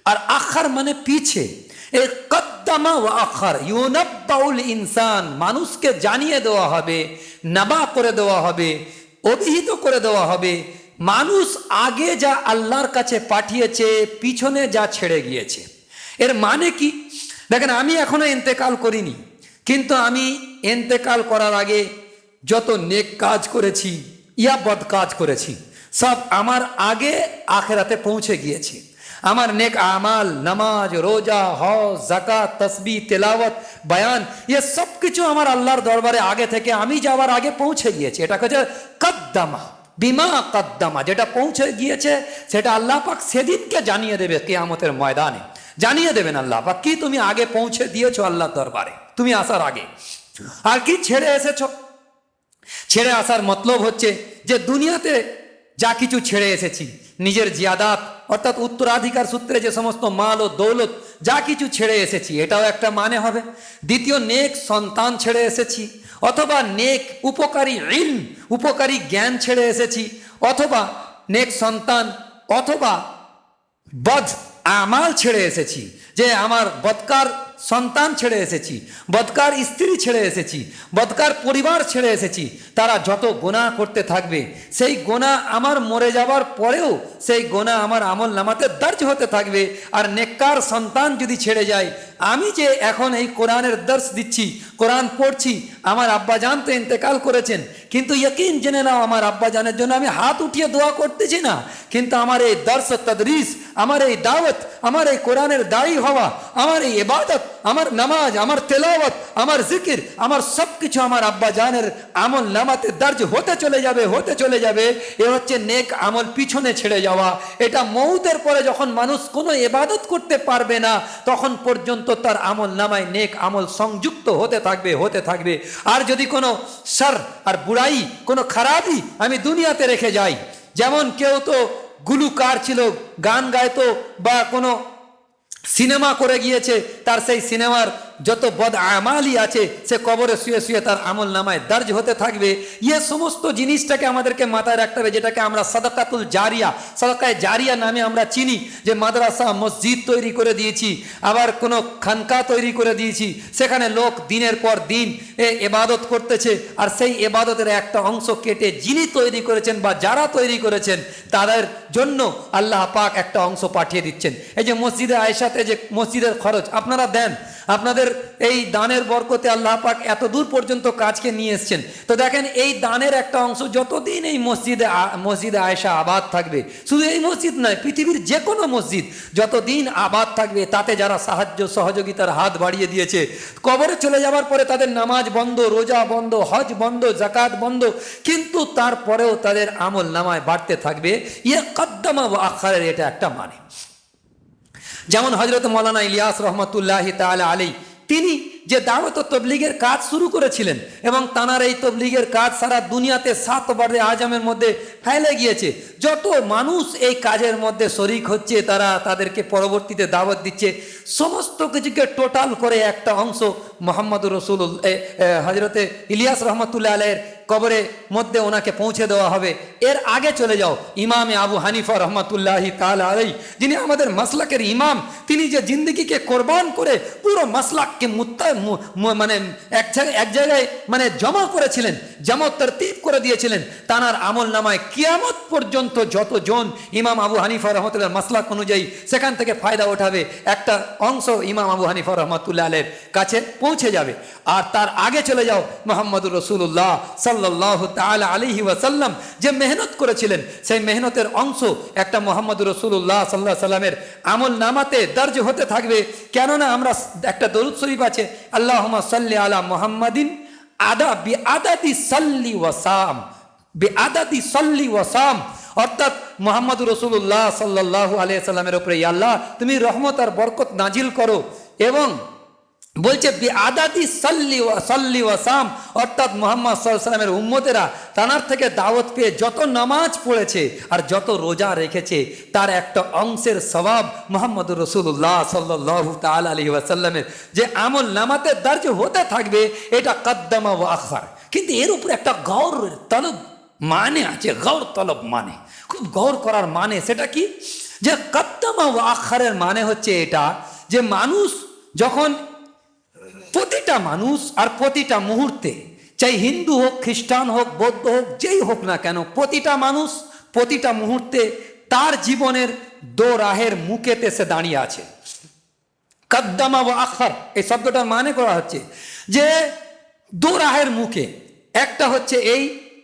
আর আখার মানে পিছে। এই কদ্দামা ওয়া আখার, ইউনাব্বাউল ইনসান, মানুষকে জানিয়ে দেওয়া হবে, নাবা করে দেওয়া হবে, অভিহিত করে দেওয়া হবে। মানুষ আগে যা আল্লাহর কাছে পাঠিয়েছে, পিছনে যা ছেড়ে গিয়েছে। এর মানে কি? দেখেন, আমি এখনো ইন্তেকাল করিনি, কিন্তু আমি ইন্তেকাল করার আগে যত নেক কাজ করেছি ইয়া বদ কাজ করেছি, সব আমার আগে আখেরাতে পৌঁছে গিয়েছে। আমার নেক আমাল, নামাজ, রোজা, হজ, যাকাত, তসবিহ, তেলাওয়াত, বয়ান, এ সব কিছু আমার আল্লাহর দরবারে আগে থেকে আমি যাওয়ার আগে পৌঁছে গিয়েছে। এটা হচ্ছে কদ্দামা বিমা কদ্দামা, যেটা পৌঁছে গিয়েছে সেটা আল্লাহ পাক সেদিনকে জানিয়ে দেবে কিয়ামতের ময়দানে। জানিয়ে দেবেন আল্লাহ পাক কি তুমি আগে পৌঁছে দিয়েছো আল্লাহর দরবারে, তুমি আসার আগে। আর কি ছেড়ে এসেছো? ছেড়ে আসার মতলব হচ্ছে যে দুনিয়াতে যা কিছু ছেড়ে এসেছি, নিজের জিয়াদাত অর্থাৎ উত্তরাধিকার সূত্রে যে সমস্ত মাল ও দৌলত যা কিছু ছেড়ে এসেছি, এটাও একটা মানে হবে। দ্বিতীয়, নেক সন্তান ছেড়ে এসেছি, অথবা নেক উপকারী ইলম, উপকারী জ্ঞান ছেড়ে এসেছি, অথবা নেক সন্তান, অথবা বদ আমাল ছেড়ে এসেছি, যে আমার বদকার সন্তান ছেড়ে এসেছি, বদকার স্ত্রী ছেড়ে এসেছি, বদকার পরিবার ছেড়ে এসেছি। তারা যত গুনাহ করতে থাকবে, সেই গুনাহ আমার মরে যাওয়ার পরেও সেই গুনাহ আমার আমল নামাতে দর্জ হতে থাকবে। আর নেককার সন্তান যদি ছেড়ে যায়, আমি যে এখন এই কোরআনের দর্শ দিচ্ছি, কোরআন পড়ছি, আমার আব্বাজান তো ইন্তেকাল করেছেন, কিন্তু ইয়কিন জেনে নাও আমার আব্বাজানের জন্য আমি হাত উঠিয়ে দোয়া করতেছি না, কিন্তু আমার এই দর্শ তদরিস, আমার এই দাওয়াত, আমার এই কোরআনের দায়ী হওয়া, আমার এই ইবাদত, আমার নামাজ, আমার তেলাওয়াত, আমার জিকির, আমার সব কিছু আমার আব্বাজানের আমল নামাতে দর্জ হতে চলে যাবে, হতে চলে যাবে। এ হচ্ছে নেক আমল পিছনে ছেড়ে যাওয়া। এটা মৌতের পরে যখন মানুষ কোনো ইবাদত করতে পারবে না, তখন পর্যন্ত তার আমল নামায় নেক আমল সংযুক্ত হতে থাকবে, হতে থাকবে। আর যদি কোনো শার আর বুড়াই, কোনো খারাপই আমি দুনিয়াতে রেখে যাই, যেমন কেউ তো গুলুকার ছিল, গান গাইতো, বা কোনো সিনেমা করে গিয়েছে, তার সেই সিনেমার যত বদ আমালই আছে সে কবরে শুয়ে শুয়ে তার আমল নামায় দর্জ হতে থাকবে। ইয়ে সমস্ত জিনিসটাকে আমাদেরকে মাথায় রাখতে হবে, যেটাকে আমরা সাদাকাতুল জারিয়া, সাদাকায়ে জারিয়া নামে আমরা চিনি। যে মাদ্রাসা মসজিদ তৈরি করে দিয়েছি, আবার কোনো খানকা তৈরি করে দিয়েছি, সেখানে লোক দিনের পর দিন এবাদত করতেছে, আর সেই এবাদতের একটা অংশ কেটে যিনি তৈরি করেছেন বা যারা তৈরি করেছেন তাদের জন্য আল্লাহ পাক একটা অংশ পাঠিয়ে দিচ্ছেন। এই যে মসজিদে আয়েশাতে যে মসজিদের খরচ আপনারা দেন, আপনাদের এই দানের বরকতে আল্লাহ পাক এত দূর পর্যন্ত কাজকে নিয়ে এসছেন। তো দেখেন, এই দানের একটা অংশ যতদিন এই মসজিদে আয়েশা আবাদ থাকবে, শুধু এই মসজিদ নয়, পৃথিবীর যে কোনো মসজিদ যতদিন আবাদ থাকবে, তাতে যারা সাহায্য সহযোগিতার হাত বাড়িয়ে দিয়েছে, কবরে চলে যাওয়ার পরে তাদের নামাজ বন্ধ, রোজা বন্ধ, হজ বন্ধ, যাকাত বন্ধ, কিন্তু তারপরেও তাদের আমল নামায় বাড়তে থাকবে। ইয়ে কদ্দামা ওয়া আখারের এটা একটা মানে। যেমন হযরত মাওলানা ইলিয়াস রহমাতুল্লাহি তাআলা আলাইহি, তিনি যে দাওয়াত ও তবলিগের কাজ শুরু করেছিলেন এবং তাঁর এই তবলিগের কাজ সারা দুনিয়াতে 7 বারে আজমের মধ্যে ফেলে গিয়েছে। যত মানুষ এই কাজের মধ্যে শরিক হচ্ছে, তারা তাদেরকে পরবর্তীতে দাওয়াত দিচ্ছে, সমস্ত কিছুকে টোটাল করে একটা অংশ মোহাম্মদুর রসুল্লাহ হজরতে ইলিয়াস রহমতুল্লাহ আলাইয়ের কবরের মধ্যে ওনাকে পৌঁছে দেওয়া হবে। এর আগে চলে যাও ইমামে আবু হানিফা রহমতুল্লাহি তাআলা আলাইহি, যিনি আমাদের মাসলাকের ইমাম, তিনি যে জিন্দগিকে কোরবান করে পুরো মাসলাককে মানে এক জায়গায় মানে জমা করেছিলেন, জামাত তরতিব করে দিয়েছিলেন। তানার আমল নামায় কিয়ামত পর্যন্ত যতজন ইমাম আবু হানিফা রহমতুল্লাহ মাসলাক অনুযায়ী সেখান থেকে ফায়দা ওঠাবে, একটা অংশ ইমাম আবু হানিফা রহমতুল্লাহ আলাইহির কাছে পৌঁছে যাবে। আর তার আগে চলে যাও মোহাম্মদুর রসুল্লাহ সাল্লাল্লাহু তাআলা আলাইহি ওয়াসাল্লাম যে মেহনত করেছিলেন, সেই মেহনতের অংশ একটা মোহাম্মদুর রসুল্লাহ সাল্লাল্লাহু আলাইহি ওয়াসাল্লামের আমল নামাতে দর্জ হতে থাকবে। কেননা আমরা একটা দরুদ শরীফ আছে, আল্লাহুম্মা সাল্লি আলা মুহাম্মাদিন বিআদাদি সাল্লি ওয়াসাম, বিআদাদি সাল্লি ওয়াসাম, অর্থাৎ মোহাম্মদুর রসুল্লাহ সাল্লাল্লাহু আলাইহি ওয়াসাল্লামের উপরে ইয়া আল্লাহ তুমি রহমত আর বরকত নাজিল করো। এবং বলছে বিআদাদি সাল্লি ওয়াসাম, অর্থাৎ মুহাম্মদ সাল্লাল্লাহু আলাইহি ওয়াসাল্লামের উম্মতেরা তানার থেকে দাওয়াত পেয়ে যত নামাজ পড়েছে আর যত রোজা রেখেছে তার একটা অংশের সওয়াব মুহাম্মদুর রাসূলুল্লাহ সাল্লাল্লাহু তাআলা আলাইহি ওয়াসাল্লামের যে আমল নামাতে দর্জ হতে থাকবে, এটা কদ্দামা ওয়া আখার। কিন্তু এর উপরে একটা গৌর তলব মানে আছে, গৌর তলব মানে খুব গৌর করার মানে, সেটা কি যে কদ্দামা ওয়া আখারের মানে হচ্ছে এটা যে মানুষ যখন প্রতিটা মানুষ আর প্রতিটা মুহূর্তে, চাই হিন্দু হোক, খ্রিস্টান হোক, বৌদ্ধ হোক, যেই হোক না কেন, প্রতিটা মানুষ প্রতিটা মুহূর্তে তার জীবনের দোরাহের মুখেতে সে দাঁড়িয়ে আছে। কদ্দামা ওয়া আখার এই শব্দটার মানে করা হচ্ছে যে দোরাহের মুখে। একটা হচ্ছে এই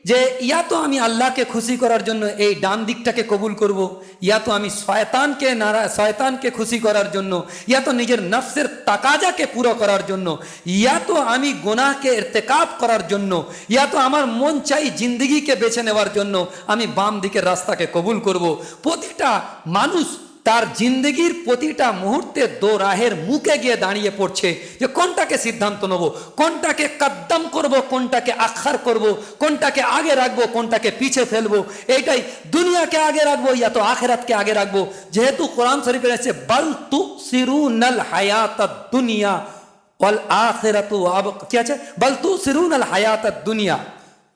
যে ইয়া তো আমি আল্লাহকে খুশি করার জন্য এই ডান দিকটাকে কবুল করব, ইয়া তো আমি শয়তানকে খুশি করার জন্য, ইয়া তো নিজের নফসের তাকাজাকে পুরো করার জন্য, ইয়া তো আমি গুনাহকে ইরতিকাব করার জন্য, ইয়া তো আমার মন চাই জিন্দগিকে বেছে নেওয়ার জন্য আমি বাম দিকের রাস্তাকে কবুল করব। প্রতিটা মানুষ তার জিন্দগির প্রতিটা মুহূর্তে দোরাহের মুখে গিয়ে দাঁড়িয়ে পড়ছে যে কোনটাকে সিদ্ধান্ত নেব, কোনটাকে কদ্দম করব, কোনটাকে আখার করব, কোনটাকে আগে রাখবো, কোনটাকে পিছে ফেলবো, এইটাই দুনিয়াকে আগে রাখবো ইয়া তো আখিরাতকে আগে রাখবো। যেহেতু কোরআন শরীফে আছে বাল তুসিরুনাল হায়াতাদ দুনিয়া ওয়াল আখিরাতু কি আছে, বাল তুসিরুনাল হায়াতাদ দুনিয়া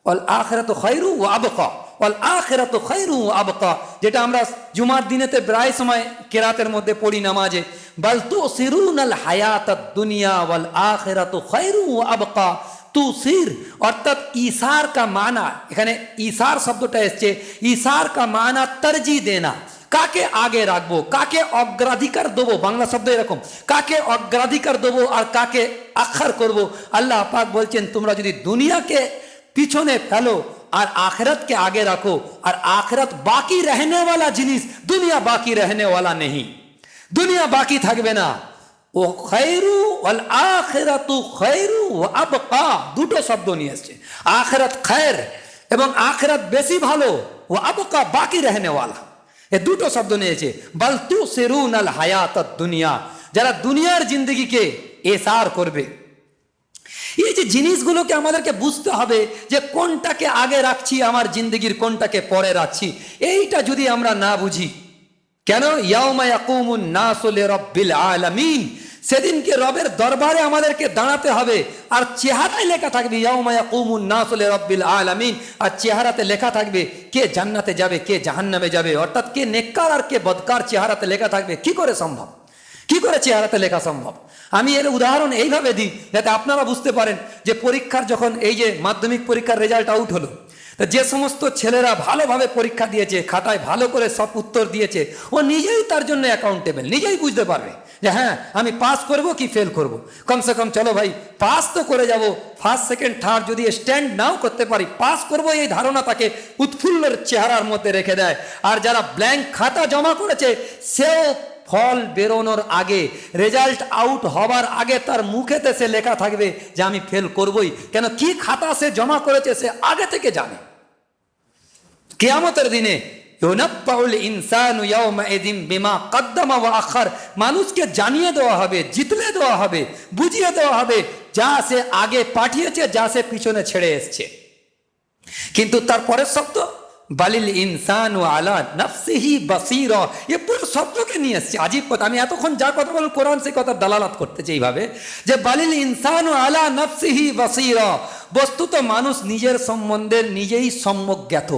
ওয়াল আখিরাতু খায়রু ওয়া আবকা, ওয়াল আখিরাতু খায়রু ওয়া আবকা, যেটা আমরা জুমার দিনেতে প্রায় সময় কেরাতের মধ্যে পড়ি নামাজে, বাল তুসিরুনাল হায়াতাদ দুনিয়া ওয়াল আখিরাতু খায়রু ওয়া আবকা। তুসির অর্থাৎ ইসার কা মানা, এখানে ইসার শব্দটা এসছে, ইসার কা মানা তরজি দেনা, কাকে আগে রাখবো, কাকে অগ্রাধিকার দেবো, বাংলা শব্দ এরকম, কাকে অগ্রাধিকার দেবো আর কাকে আখার করব। আল্লাহ পাক বলছেন তোমরা যদি দুনিয়াকে পিছনে ফেলো আর आखिरत के आगे रखो, और आखिरत बाकी रहने वाला जिनिस, दुनिया बाकी रहने वाला नहीं, दुनिया बाकी থাকবে না। ও খৈরু ওয়াল আখিরাতু খৈরু ওয়া আবকা, দুটো শব্দ নিয়ে এসেছে, আখিরাত খৈর এবং আখিরাত বেশি ভালো, ও আবকা বাকি रहने वाला, এই দুটো শব্দ নিয়েছে। বাল তুসিরুনাল হায়াতাদ দুনিয়া, যারা দুনিয়ার জিন্দগিকে এসার করবে। এই যে জিনিসগুলোকে আমাদেরকে বুঝতে হবে যে কোনটাকে আগে রাখছি আমার জিন্দগির, কোনটাকে পরে রাখছি, এইটা যদি আমরা না বুঝি, কেন ইয়াউমা ইয়াকুমুন নাসু লিরাব্বিল আলামিন, সেদিনকে রবের দরবারে আমাদেরকে দাঁড়াতে হবে, আর চেহারায় লেখা থাকবে ইয়াউমা ইয়াকুমুন নাসু লিরাব্বিল আলামিন, আর চেহারাতে লেখা থাকবে কে জান্নাতে যাবে কে জাহান্নামে যাবে, অর্থাৎ কে নেককার আর কে বদকার চেহারাতে লেখা থাকবে। কি করে সম্ভব, কি করে চেহারাতে লেখা সম্ভব? আমি এর উদাহরণ এইভাবে দিই যাতে আপনারা বুঝতে পারেন যে পরীক্ষার যখন এই যে মাধ্যমিক পরীক্ষার রেজাল্ট আউট হলো, তো যে সমস্ত ছেলেরা ভালোভাবে পরীক্ষা দিয়েছে, খাতায় ভালো করে সব উত্তর দিয়েছে, ও নিজেই তার জন্য অ্যাকাউন্টেবল, নিজেই বুঝতে পারবে যে হ্যাঁ আমি পাস করব কি ফেল করব। কমসে কম চলো ভাই পাস তো করে যাব, ফার্স্ট সেকেন্ড থার্ড যদি স্ট্যান্ড নাও করতে পারি, পাস করব, এই ধারণা তাকে উৎফুল্লর চেহারার মধ্যে রেখে দেয়। আর যারা ব্ল্যাঙ্ক খাতা জমা করেছে, সেও ফল বেরোনোর আগে, রেজাল্ট আউট হবার আগে তার মুখেতে সে লেখা থাকবে যে আমি ফেল করবই, কেন কি খাতা সে জমা করেছে সে আগে থেকে জানে। কিয়ামতের দিনে ইউনাব্বাউল ইনসানু ইয়াওমাইযিন বিমা কদ্দামা ওয়া আখার, মানুষকে জানিয়ে দেওয়া হবে, জিতলে দেওয়া হবে, বুঝিয়ে দেওয়া হবে যা সে আগে পাঠিয়েছে, যা সে পিছনে ছেড়ে এসছে। কিন্তু তার পরের শব্দ বালিল ইনসানু আলা নাফসিহি বাসীরা, এ পুরো শব্দকে নিয়ে এসছে। আজীব কথা, আমি এতক্ষণ যা কথা বলব কোরআন সেই কথা দালালাত করতেছে এইভাবে যে বালিল ইনসানু আলা নাফসিহি বাসীরা, বস্তুত মানুষ নিজের সম্বন্ধে নিজেই সম্যক জ্ঞাত,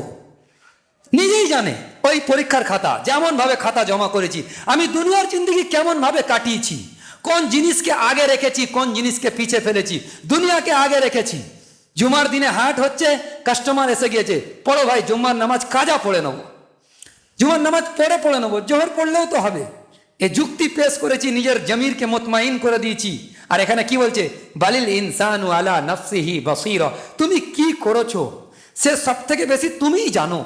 নিজেই জানে। ওই পরীক্ষার খাতা, যেমন ভাবে খাতা জমা করেছি, আমি দুনিয়ার জিন্দগি কেমন ভাবে কাটিয়েছি, কোন জিনিসকে আগে রেখেছি, কোন জিনিসকে পিছে ফেলেছি। দুনিয়াকে আগে রেখেছি, জুমার দিনে হাট হচ্ছে, কাস্টমার এসে গিয়েছে, পড়ো ভাই জুম্মার নামাজ কাজা পড়ে নেবো, জুমার নামাজ পড়ে নেবো, জোহর পড়লেও তো হবে। এ যুক্তি পেশ করেছি, নিজের জমিরকে মুতমাইন করে দিয়েছি। আর এখানে কি বলছে, বালিল ইনসানু আলা নাফসিহি বাসীরা, তুমি কি করেছো সে সব থেকে বেশি তুমিই জানো।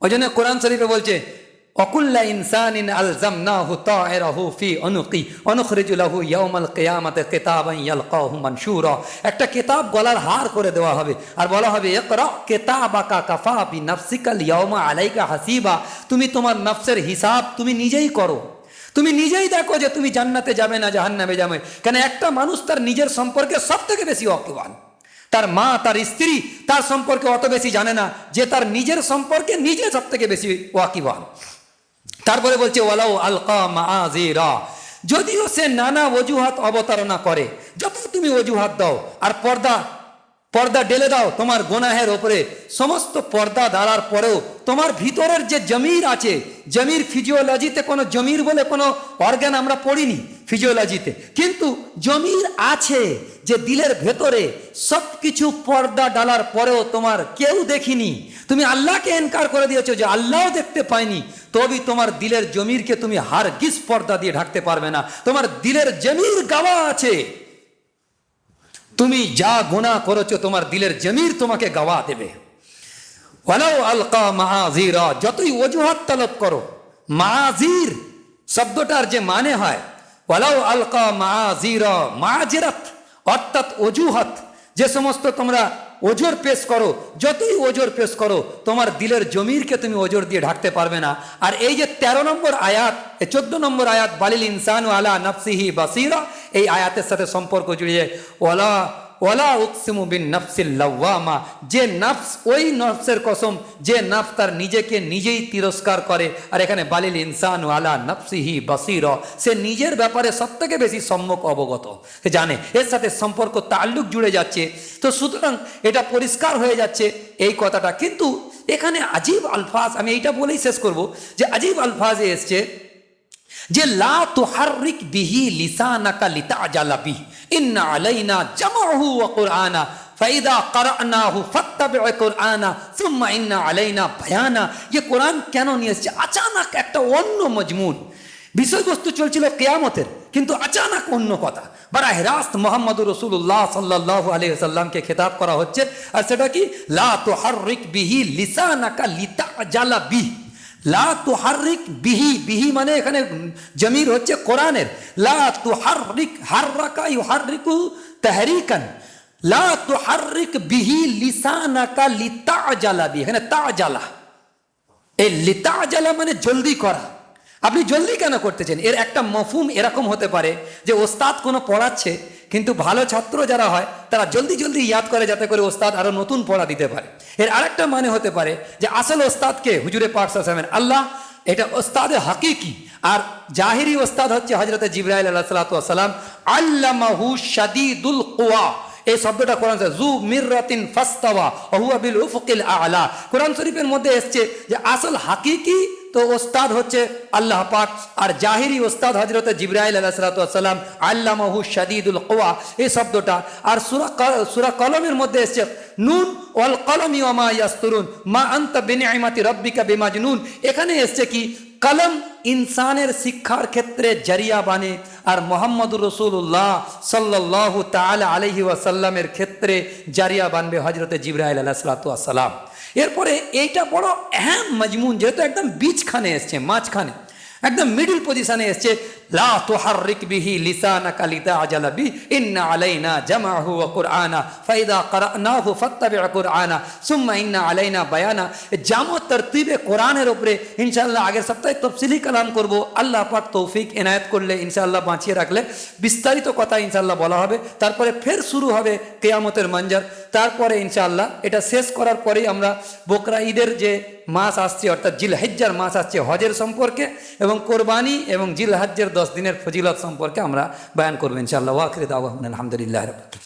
ওই জন্য কোরআন শরীফে বলছে অকুল্লা ইনসানিন আলজামনাহু তায়রাহু ফি উনুকি অনুখরিজু লাহু ইয়াউমাল কিয়ামাতি কিতাবান ইয়ালকাহু মানশুরা, একটা কিতাব গলার হার করে দেওয়া হবে আর বলা হবে ইকরা কিতাবাকা কাফা বিনাফসিকাল ইয়াউমা আলাইকা হাসিবা, তুমি তোমার নফসের হিসাব তুমি নিজেই করো, তুমি নিজেই দেখো যে তুমি জান্নাতে যাবে না জাহান্নামে যাবে। কেন একটা মানুষ তার নিজের সম্পর্কে সব থেকে বেশি ওয়াকিবহাল, তার মা তার স্ত্রী তার সম্পর্কে অত বেশি জানে না, যে তার নিজের সম্পর্কে নিজে সব থেকে বেশি ওয়াকিবহাল। তারপরে বলছে ওয়ালাউ আলকা মাআযিরা, যদিও সে নানা অজুহাত অবতারণা করে, যত তুমি অজুহাত দাও আর পর্দা ঢেলে দাও তোমার গুনাহের ওপরে, সমস্ত পর্দা দাঁড়ার পরেও তোমার ভিতরের যে জমির আছে, জমির ফিজিওলজিতে কোনো জমির বলে কোনো অর্গান আমরা পড়িনি ফিজিওলজিতে, কিন্তু জমির আছে যে দিলের ভেতরে, সব কিছু পর্দা ডালার পরেও তোমার কেউ দেখিনি, তুমি আল্লাহকে ইনকার করে দিয়েছো যে আল্লাহও দেখতে পায়নি, তবে তোমার দিলের জমিরকে তুমি হারগিজ পর্দা দিয়ে ঢাকতে পারবে না। তোমার দিলের জমির গাওয়া আছে, তুমি যা গুনাহ করেছো তোমার দিলের জমির তোমাকে গাওয়া দেবে। ওয়ালাউ আলকা মাআযিরা, যতই অজুহাত তলব করো, মাআযির শব্দটার যে মানে হয় ওয়ালাউ আলকা মাআযিরা, মাআযিরাত অর্থাৎ অজুহাত, যে সমস্ত তোমরা ওজোর পেশ করো, যতই ওজোর পেশ করো তোমার দিলের জমিরকে তুমি ওজোর দিয়ে ঢাকতে পারবে না। আর এই যে 13 নম্বর আয়াত, 14 নম্বর আয়াত বালিল ইনসানু আলা নাফসিহি বাসীরা, এই আয়াতের সাথে সম্পর্ক জুড়িয়ে ওয়ালা উকসিমু বিন নাফসিল লাওয়ামা, যে নফস, ওই নফসের কসম যে নফস তার নিজেকে নিজেই তিরস্কার করে। আর এখানে বালিল ইনসানু আলা নাফসিহি বাসীরা, সে নিজের ব্যাপারে সবথেকে বেশি সম্যক অবগত, সে জানে, এর সাথে সম্পর্ক তাল্লুক জুড়ে যাচ্ছে। তো সুতরাং এটা পরিষ্কার হয়ে যাচ্ছে এই কথাটা। কিন্তু এখানে আজীব আলফাজ, আমি এইটা বলেই শেষ করব যে আজীব আলফাজে এসছে যে লা তুহাররিক বিহি লিসানাকা লিতাজালা বিহি ইন্না আলাইনা জামাহু ওয়া কুরআনা ফাইদা কারানাহু ফাত্তাবি কুরআনা সুম্মা ইন্না আলাইনা বায়ানা। ये কোরআন কেন নিয়ে এসেছে? আচানক একটা অন্য মজমুন, বিষয়বস্তু চলছিল কিয়ামতের, কিন্তু আচানক অন্য কথা। বারাহ রাস্ত মুহাম্মদুর রাসূলুল্লাহ সাল্লাল্লাহু আলাইহি ওয়াসাল্লামকে খেতাব করা হচ্ছে, আর সেটা কি লা তুহাররিক বিহি লিসানাকা লিতাজালা বিহি। লা তুহাররিক বিহি, বিহি মানে এখানে জমির হচ্ছে কোরআনের, লা তুহাররিক হাররাকা ইউহাররিকু তাহরিকান, লা তুহাররিক বিহি লিসানাকা লিতাজালা বিহি, এখানে তাজালা, এই লিতাজালা মানে জলদি করা। আপনি জলদি কেন করতেছেন? এর একটা মফহুম এরকম হতে পারে যে ওস্তাদ কোনো পড়াচ্ছে, কিন্তু ভালো ছাত্র যারা হয় তারা জলদি জলদি ইয়াদ করে যাতে করে ওস্তাদ আরো নতুন পড়া দিতে পারে। এর আরেকটা মানে হতে পারে যে আসল ওস্তাদকে হুজুরে পাক সাল্লাল্লাহু আলাইহি ওয়াসাল্লাম আল্লাহ, এটা ওস্তাদে হাকিকি, আর জাহিরি ওস্তাদ হচ্ছে হযরতে জিবরাইল আলাইহিস সালাতু ওয়াস সালাম। আল্লামাহু শাদীদুল কুওয়া, এই শব্দটা কোরআন জু মিররাতিন ফাস্তাওয়া ওয়া হুয়া বিল উফুকিল আ'লা, কোরআন শরীফের মধ্যে এসেছে যে আসল হাকিকি তো ওস্তাদ হচ্ছে আল্লাহ পাক, আর জাহিরি ওস্তাদ হযরত জিবরাইল আলাইহিস সালাতু ওয়াস সালাম। আল্লামাহু শাদীদুল কুওয়া এই শব্দটা, আর সূরা কলমের মধ্যে এসেছে নুন ওয়াল কলমি ওয়া মা ইয়াসতুরুন মা আনতা বিনিআমাতি রাব্বিকা বিমাজনুন। এখানে এসেছে কি কলম ইনসানের শিক্ষার ক্ষেত্রে জারিয়া বানে, আর মুহাম্মদুর রাসূলুল্লাহ সাল্লাল্লাহু তাআলা আলাইহি ওয়াসাল্লামের ক্ষেত্রে জারিয়া বানবে হযরতে জিবরাইল আলাইহিস সালাতু ওয়াস সালাম। এরপরে এইটা বড় আহম মজমুন, যেহেতু একদম বীজখানে এসছে, মাঝখানে একদম মিডল পজিশনে এসছে, লা তুহাররিক বিহি লিসানাকা লিতাআজালা বি ইন্না আলাইনা জামাহু ওয়া কুরআনা ফাইদা ক্বারানাহু ফাত্তাবি' কুরআনা সুম্মা ইন্না আলাইনা বায়ানা। জাম ও তরতিবে কোরআনের উপরে ইনশাআল্লাহ আগের সপ্তাহে তফসিলি কালাম করব, আল্লাহ পাক তৌফিক এনায়েত করলে ইনশাআল্লাহ বাঁচিয়ে রাখলে বিস্তারিত কথা ইনশাআল্লাহ বলা হবে। তারপরে ফের শুরু হবে কিয়ামতের মঞ্জার। তারপরে ইনশাআল্লাহ এটা শেষ করার পরেই আমরা বকরা ঈদের যে মাস আসছে অর্থাৎ জিলহিজ্জার মাস আসছে হজের সম্পর্কে এবং কোরবানি এবং জিলহজ্জের 10 দিনের ফজিলত সম্পর্কে আমরা বয়ান করব ইনশাআল্লাহ। ওয়া আখিরু দাওয়ানা আলহামদুলিল্লাহি রাব্বিল আলামিন।